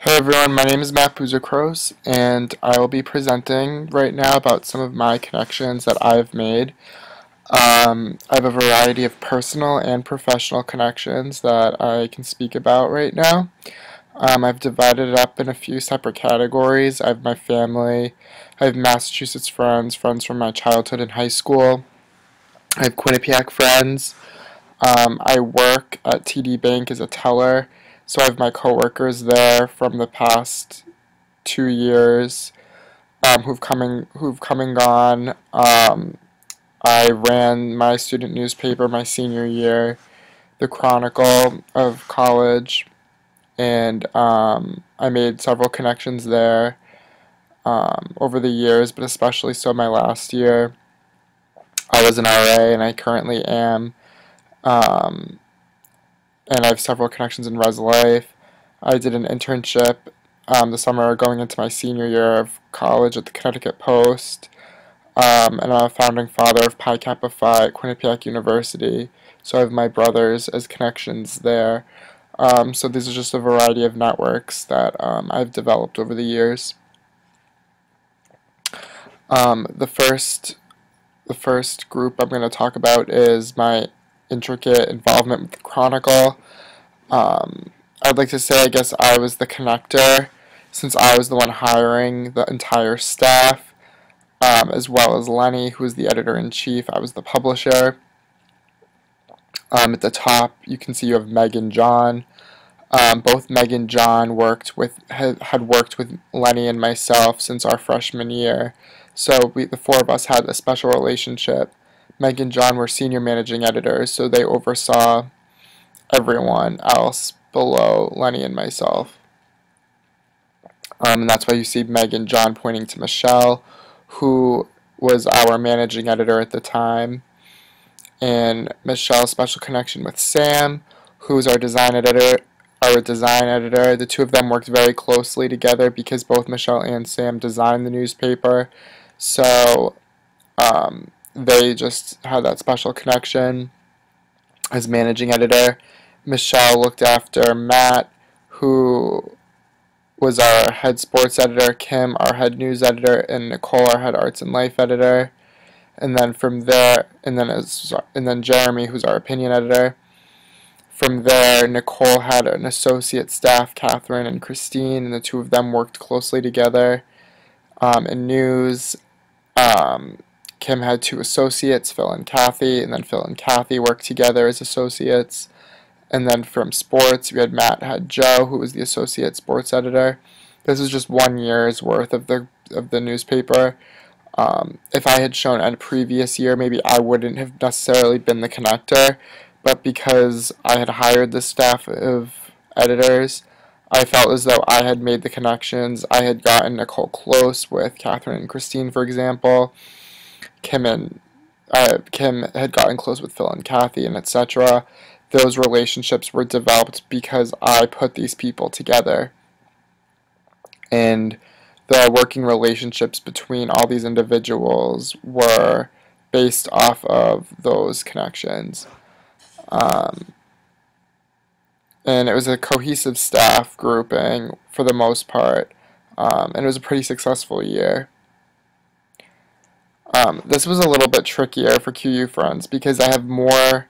Hey everyone, my name is Matt Buzakros, and I will be presenting right now about some of my connections that I've made. I have a variety of personal and professional connections that I can speak about right now. I've divided it up in a few separate categories. I have my family, I have Massachusetts friends, friends from my childhood and high school. I have Quinnipiac friends. I work at TD Bank as a teller, so I have my coworkers there from the past 2 years who've come and gone. I ran my student newspaper my senior year, the Chronicle of college, and I made several connections there over the years, but especially so my last year. I was an RA, and I currently am. Um, and I have several connections in Res Life. I did an internship the summer going into my senior year of college at the Connecticut Post, and I'm a founding father of Pi Kappa Phi at Quinnipiac University, so I have my brothers as connections there. So these are just a variety of networks that I've developed over the years. The first group I'm going to talk about is my intricate involvement with the Chronicle. I'd like to say I guess I was the connector, since I was the one hiring the entire staff, as well as Lenny, who was the editor-in-chief. I was the publisher. At the top, you can see you have Meg and John. Both Meg and John had worked with Lenny and myself since our freshman year, so the four of us had a special relationship. Meg and John were senior managing editors, so they oversaw everyone else below Lenny and myself. And that's why you see Meg and John pointing to Michelle, who was our managing editor at the time, and Michelle's special connection with Sam, who was our design editor. The two of them worked very closely together because both Michelle and Sam designed the newspaper, so they just had that special connection as managing editor. Michelle looked after Matt, who was our head sports editor, Kim, our head news editor, and Nicole, our head arts and life editor. And then from there, and then Jeremy, who's our opinion editor. From there, Nicole had an associate staff, Catherine and Christine, and the two of them worked closely together. In news, Kim had two associates, Phil and Kathy, and then Phil and Kathy worked together as associates. And then from sports, we had Matt had Joe, who was the associate sports editor. This is just 1 year's worth of the newspaper. If I had shown a previous year, maybe I wouldn't have necessarily been the connector, but because I had hired the staff of editors, I felt as though I had made the connections. I had gotten Nicole close with Catherine and Christine, for example. Kim had gotten close with Phil and Kathy, and etc. Those relationships were developed because I put these people together. And the working relationships between all these individuals were based off of those connections. And it was a cohesive staff grouping for the most part, and it was a pretty successful year. This was a little bit trickier for QU friends because I have more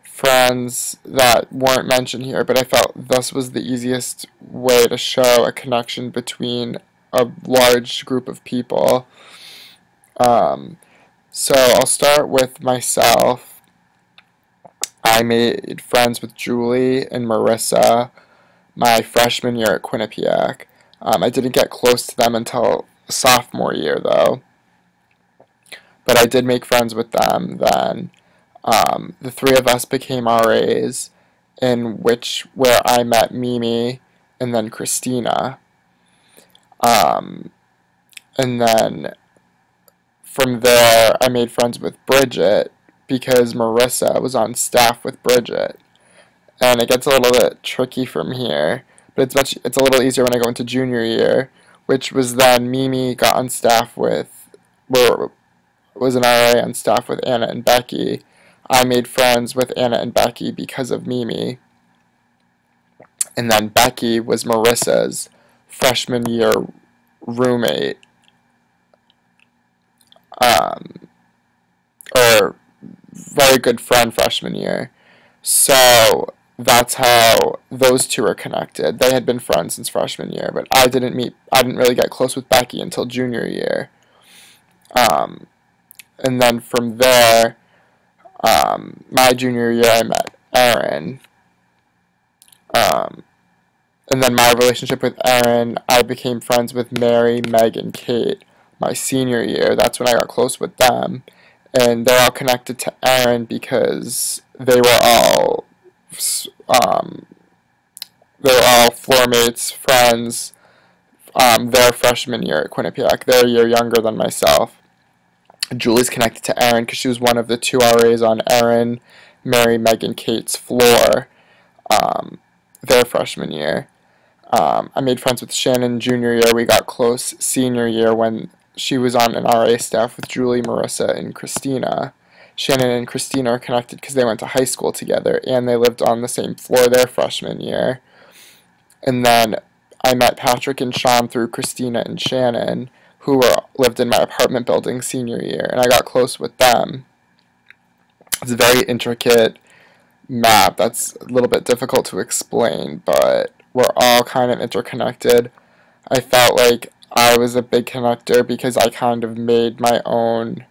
friends that weren't mentioned here, but I felt this was the easiest way to show a connection between a large group of people. So I'll start with myself. I made friends with Julie and Marissa my freshman year at Quinnipiac. I didn't get close to them until sophomore year, though. But I did make friends with them then. The three of us became RAs, where I met Mimi and then Christina. And then from there, I made friends with Bridget because Marissa was on staff with Bridget. And it gets a little bit tricky from here, but it's a little easier when I go into junior year, which was then Mimi got on staff was an RA on staff with Anna and Becky. I made friends with Anna and Becky because of Mimi. And then Becky was Marissa's freshman year roommate, or very good friend freshman year. So that's how those two are connected. They had been friends since freshman year, but I didn't really get close with Becky until junior year. And then from there, my junior year, I met Erin. And then my relationship with Erin, I became friends with Mary, Meg, and Kate my senior year. That's when I got close with them. And they're all connected to Erin because um, they were all floor mates, friends, their freshman year at Quinnipiac. They're a year younger than myself. Julie's connected to Erin because she was one of the two RAs on Erin, Mary, Meg, and Kate's floor their freshman year. I made friends with Shannon junior year. We got close senior year when she was on an RA staff with Julie, Marissa, and Christina. Shannon and Christina are connected because they went to high school together and they lived on the same floor their freshman year. And then I met Patrick and Sean through Christina and Shannon, who lived in my apartment building senior year, and I got close with them. It's a very intricate map that's a little bit difficult to explain, but we're all kind of interconnected. I felt like I was a big connector because I kind of made my own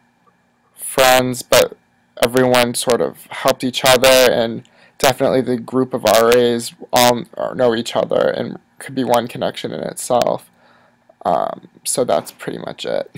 friends, but everyone sort of helped each other, and definitely the group of RAs all know each other and could be one connection in itself. So that's pretty much it.